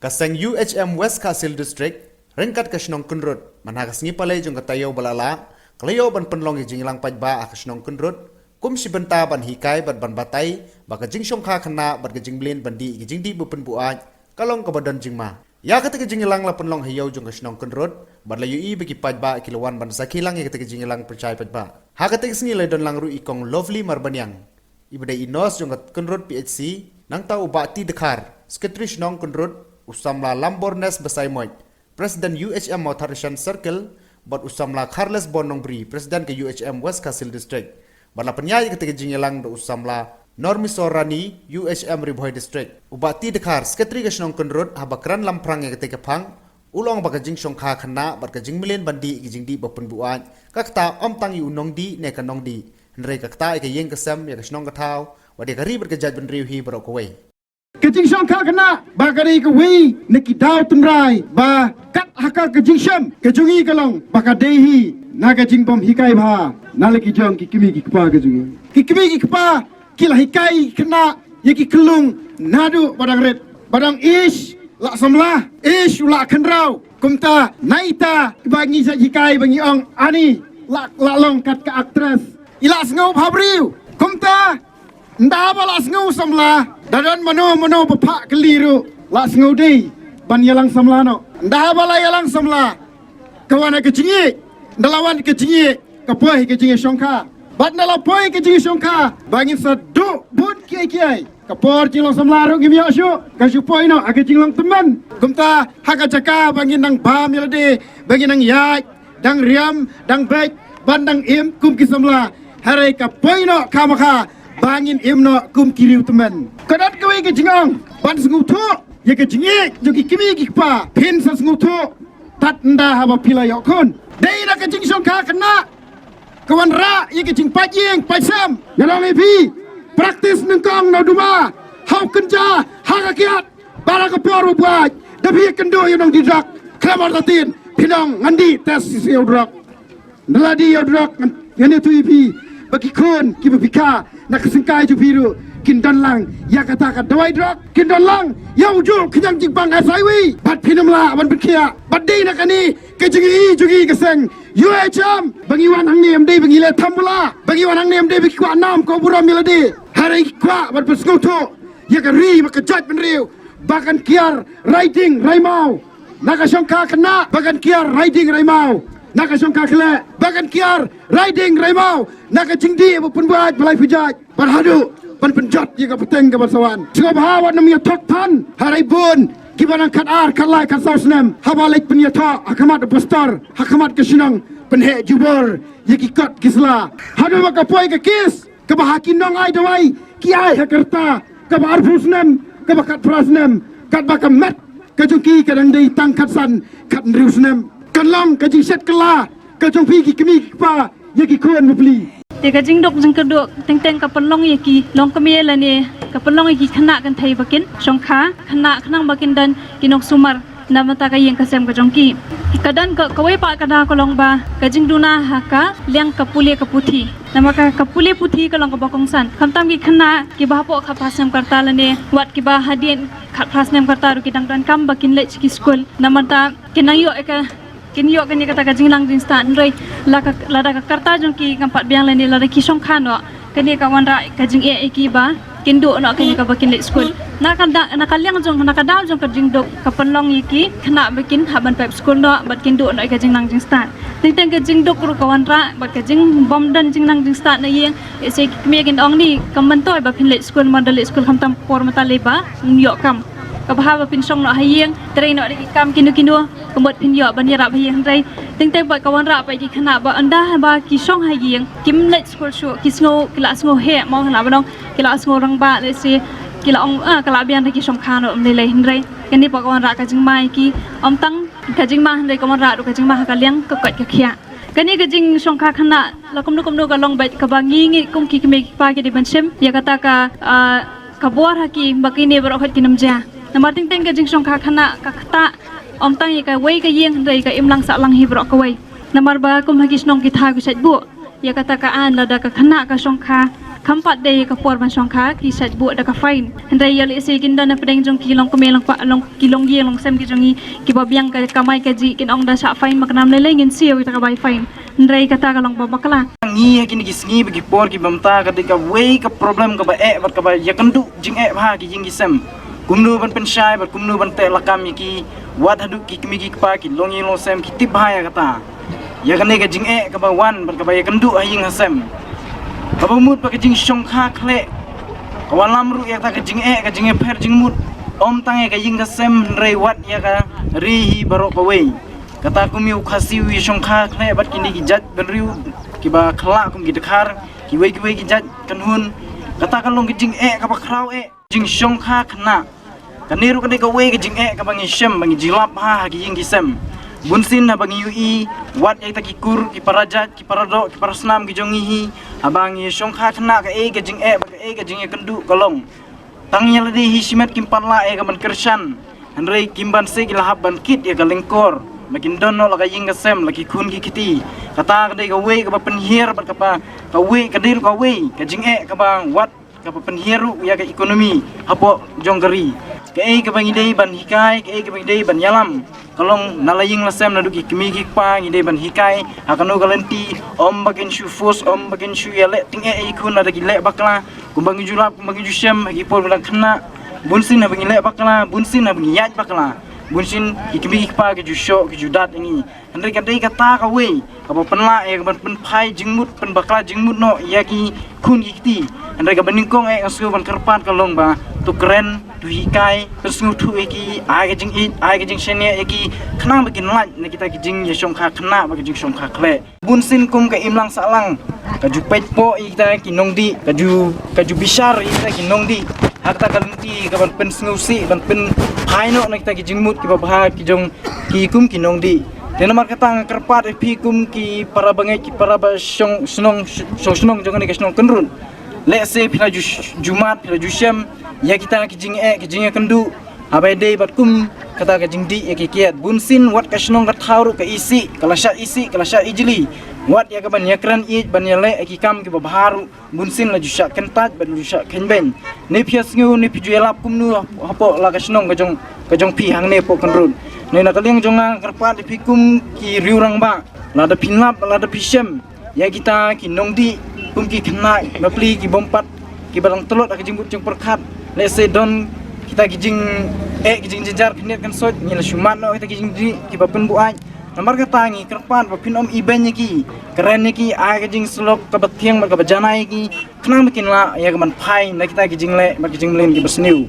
Kaseng UHM West Kasil District, ringkat ke Shnong Kunrut, manha kasngi palai jong katayo balala, kalayo ban penlong jinglang pajba ak Shnong Kunrut, kum si benta ban hikai ban batai, baka jing Shongkha Khynnah ban jingblin bandi Jingdih Pynbuaid, kalong kabadan jingma. Ya ketika jinglang la penlong hiyo jong ke Shnong Kunrut, ban layu i bagi pajba kilawan ban sakilang ya ketika jinglang percaya pajba. Ha ketika sengi lai don lang ru ikong lovely marbanyang. Ibadai inos jong ke Kunrut PHC, nang tau bakti dekar, sekretari Shnong Kunrut, usamla Lambornes Besaimoy, Presiden UHM Authorization Circle, buat usamla Carles Bonongbri, Presiden ke UHM West Kasil District. Bala penyai ketika jinglang do usamla Normisorani UHM Riboy District. Ubati dekar sekretari ke Shnong Kunrut habakran lamprang yang ketika pang, ulong baka jing Shongkha Khynnah baka jing milin bandi ke Jingdih Pynbuaid, Ktah om tang yu nong di ne kanong di. Nrei Ktah ke yeng kesem ya ke Shnong Ktah, wadi kari berke Jaidbynriew hi berok kawai. Kejing Shongkha Khynnah bagari ke wi neki daw tunrai ba kat haka kejing syam kejungi kalong baka dehi na kejing bom hikai bha nalaki jong ki kimi ki kpa kejungi ki kimi ki kpa kila hikai Khynnah yeki kelung nadu badang red badang ish la samlah ish ula kenrau kumta naita bangi sa hikai bangi ong ani la long kat ka aktres ila sngewbha briu kumta nda bala sngeu samla dadan mano bapak keliru la sngeu dei ban yalang samla no nda bala yalang samla kawana kejingi ndalawan kejingi kapoi kejingi Shongkha bat ndala poi kejingi Shongkha bangin sadu bun kiai kapor jilong samla ro gimyo syu kasyu poi no akejinglong teman kumta haka jaka bangin nang bam yalade bangin nang yai dang riam dang baik bandang im kum ki samla harai kapoi no kamaka bangin imno kum kiriu teman kadat kawai ke jingong ban sengutu ya ke jingi joki kimi gikpa pin sa sengutu tat nda haba pila yokon dei na ke jing Shongkha Khynnah kawan ra ya ke jing pajing paisam ngalong epi praktis nengkong no duma hau kenja hakakiat bara ke poru buat dabi kendo yonong didrak klamar latin pinong ngandi tes siu drak naladi yodrak ngane tu epi bagi kun kibika nak sengkai ju biru kin dan lang ya kata kat dawai drok kin dan lang ya uju kenyang jingpang asaiwi bat pinamla ban berkia bat dei nak ani kejingi jugi keseng UHM bagi wan hang nem dei bagi le thambula bagi wan hang nem dei bagi kwa nam ko buram miladi hari kwa bat pesngoto ya kari mak Jaidbynriew bahkan kiar riding raimau nak Shongkha Khynnah bahkan kiar riding raimau nak Shongkha Khynnah bahkan kiar riding raimau nak Jingdih Pynbuaid balai pujat berhadu penjat jika peteng ke bersawan sngewbha wan namanya tok pan harai bun kibanang kat ar kalai kat sausnem habalik penyata hakamat bestar hakamat kesinang penhe jubor yaki kat kisla hadu maka poi ke kis ke bahakin nong ai dawai kiai hakerta ke bar pusnem ke bakat prasnem kat bakamat ke jungki kadang dei tangkat san kat nriusnem kanlam ke jingset kala ke jungpi ki kimi pa yaki kuan beli Teka jingdok jing keduk teng kapelong yaki long kemiela ni kapelong yaki Khynnah kan thai bakin Shongkha Khynnah khnang bakin dan kinok sumar namata ka yang kasem ka jongki kadan ka kawai pa kada kolong ba kajingduna haka liang kapule kaputhi namaka kapule puthi kalong ka bakongsan khamtam ki Khynnah ki bahapo khapasem karta lane wat ki ba hadien khapasem karta ru kidang dan kam bakin lech ki school namata kinayo eka kinyo kani kata ka jinglang jing stan rei lada ka karta jong ki kampat biang lani lada ki Shongkha no kani ka wanra ka jing e ki ba kindo no kani ka bakin le school nakaliang jong nakadaw jong ka jingdok ka panlong yiki Khynnah bakin haban pep school no bat kindo no ka jinglang jing stan teng ka jingdok ru ka wanra bat ka jing bom dan jinglang jing stan na yeng se kmi kin ong ni kamantoy ba pin le school model school kamtam por mata leba nyo kam kabahaba pinsong no hayeng train no di kam kinu kembot pinyo banira hayeng rai teng bat kawan ra pai ki Khynnah ba anda ba ki song hayeng kim let school shu ki sngo kelas ngo he mau hna banong kelas ngo rang ba le se kila ong kala bian ki Shongkha no mlei rai kani pa kawan ra ka jing mai ki om tang ka jing ma rai kawan ra ru ka jing ma ka liang ka kot ka khia kani ka jing Shongkha Khynnah lakum no ka long bai ka bangi ngi kum ki me pa ki di bansem ya kata ka kabor haki bakini berokhat kinamja nama ting ka jing Shongkha Khynnah ka Ktah om tang ka wei ka yeng rei ka imlang sa lang hi brok ka wei namar ba kum hagi snong ki tha ku sait bu ya kata ka an lada ka Khynnah ka Shongkha kampat day ka por ban Shongkha ki sat bu da ka fine ndai yali se kin dan pedeng jong ki long keme long pa long ki long ye long sem ki jongi ki babyang ka kamai ka ji kin ong da sa fine maknam le lengin siu ta ka bai fine ndai kata ka long babakla ngi kini ki sngi bagi por ki bamta ketika wei ka problem ka ba bat ka ba yakandu jing bha ki jing gisem kumnu ban penshai bat kumnu ban te lakam ki wat hadu ki kimi ki pa ki longi long sem ki tip bha ya kata ya kane ka jing ka ba wan bat ka ba yakandu aying hasem ka ba mut ba ka jing Shongkha khle ka walam ru ya ta ka jing pher jing mut om tange ka jing hasem rei wat ya ka ri hi baro pa wei kata kumi ukhasi wi Shongkha khle bat kini ki Jaidbynriew ki ba khla kum ki dekhar ki wei ki jat kanhun kata kalong ki jing ka ba khrau jing Shongkha Khynnah kaniru kane ka wei ki jing ka bangi shem bangi jilap ha ki jing kisem bunsin na bangi ui wat ya ta ki kur ki parajat ki parado ki parasnam ki jongi hi abangi Shongkha Khynnah ka ka jing ba ka jing kendu kalong tangnya ladi hi simet kim panla ka ban kershan andrei kimban se ki lahab ban kit ya ka lengkor makin dono la ka jing ka sem la ki khun ki kiti kata ka wei ka ba penhir bat ka wei ka dil ka wei ka jing ka ba wat ka ba penhiru ya ka ekonomi hapo jonggeri ka bangi dei ban hikai ka bangi dei ban yalam kalong nalaying lasem na duki kimi ki pa ngi dei ban hikai akano galenti om bakin shu fos om bakin shu ya le ting ikun ada ki le bakla kumbangi julap kumbangi jusem ki por ban Khynnah bunsin na bangi le bakla bunsin na bangi yaj bakla bunsin kimi ki pa ki jusho ki judat ini andre ka dei kata ka wei ka ba penla ka ban pen phai jingmut pen bakla jingmut no ya ki khun ki ti andre ka baningkong asu ban kerpat kalong ba tu keren tu hikai tersengu tu ki ai ka jing shene ki khnang bakin laj na kita ki jing ye Shongkha Khynnah ba ki jing Shongkha khle bunsin kum ka imlang salang ka ju pet po kita ki nongdi ka ju bisar kita ki nongdi hakta kalenti ka ban pen sengusi ban pen phaino na kita ki jingmut ki ba ki jong ki kum ki nongdi denamar katang kerpat pi kum ki para bangai ki para ba snong jong ni ka snong kenrun let's say pila jumat pila jusem ya kita ki jing kendu abai dei bat kum kata ka Jingdih ya ki kiat bunsin wat ka snong ka thauru ka isi kalasha ijli wat ya ka ban yakran ban yale ki kam ki baharu bunsin la jusha kentat bat jusha kenben ne phias ngu ne pijuela kumnu hapo la ka snong ka jong pi hang ne po kenrun ne na kaleng jonga kerpat pi kum ki riurang ba la da pinlap la da pisem ya kita ki nongdi kum ki Khynnah bapli ki bompat ki barang telot ka jingbut jong perkhat let's say don kita ki jing jejar knet kan sot ni la shumat no kita ki jing ki ba Pynbuaid namar ka tangi kerpat ba pin om iben ki keren ki a ka jing slok ka bathiang ka bajanai ki Khynnah makin la ya ka man phai na kita ki jing le ba ki jing len ki basniu